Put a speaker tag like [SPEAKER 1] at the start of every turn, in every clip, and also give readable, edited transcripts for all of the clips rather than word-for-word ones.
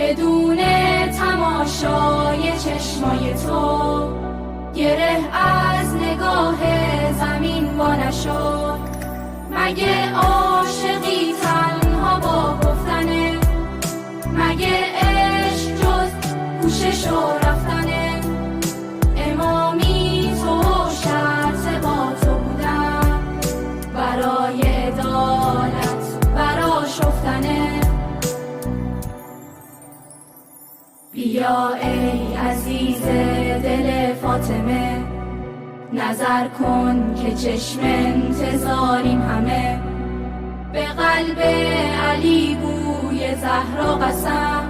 [SPEAKER 1] بدون تماشای چشمای تو گره از نگاه زمین وا نشد. مگه عاشقی تنها با گفتنه؟ مگه عشق جز کوشش و رفتنه؟ امامی تو شرط با تو بودم برای عدالت برا شفتنه. بیا ای عزیز دل فاطمه، نظر کن که چشم انتظاریم همه. به قلب علی بوی زهرا قسم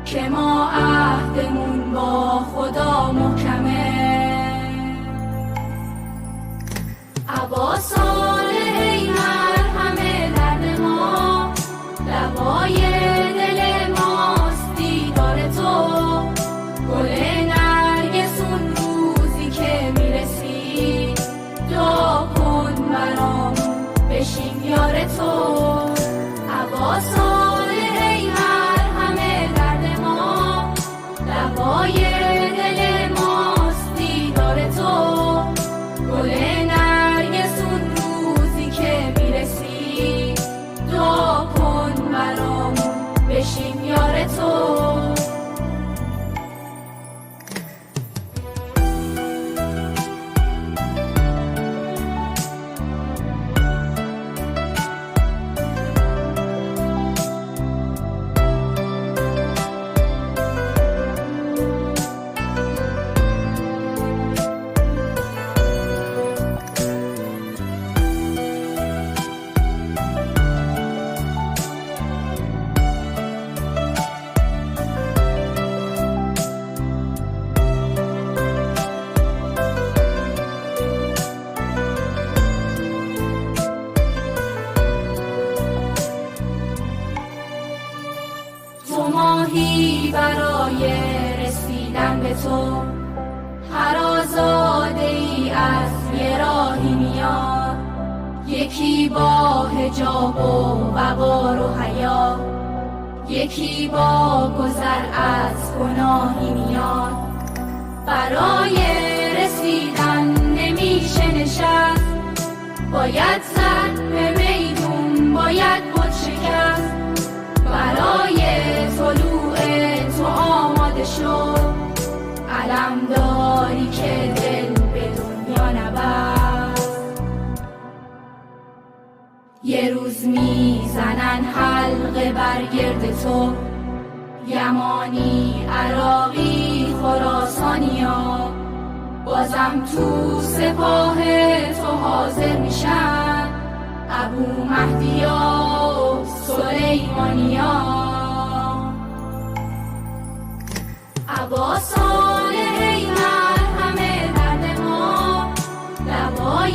[SPEAKER 1] که ما عهدمون با خدا محکمه. ابا صالح ای مرهم درد ما، دوای دل ماست دیدار تو. گل نرگسون روزی که میرسی، دعا کن برامون بشیم یار تو. ابا صالح ای مرهم درد ما، دوای دل ماست دیدار تو. گل نرگسون روزی که میرسی، دعا کن برامون بشیم یار تو. ماهی برای رسیدن به تو، هر آزاده ای از یه راهی میاد. یکی با حجاب و وقار و حیا، یکی با گذر از گناهی میاد. برای رسیدن نمیشه نشست، باید زد به میدون، باید بت شکست. برای طلوع تو آماده شو، علم داری که دل به دنیا نبست. یه روز میزنن حلقه برگرد تو، یمانی، عراقی، خراسانی ها. بازم تو سپاه تو حاضر میشن، ابو مهدی و سلیمانی ها. ابا صالح ای مرهم درد ما، دوای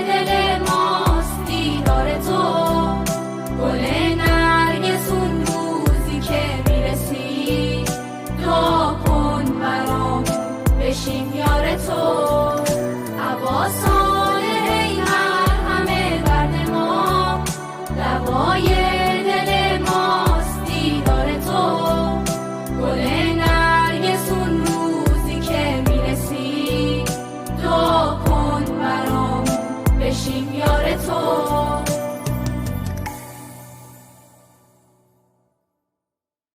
[SPEAKER 1] دل ماست دیدار تو. گل نرگسون روزی که میرسی، دعا کن برامون بشیم یار تو. ابا صالح ای مرهم درد ما، دوای دل ماست دیدار تو. گل نرگسون روزی که میرسی، دعا کن برامون بشیم یار تو.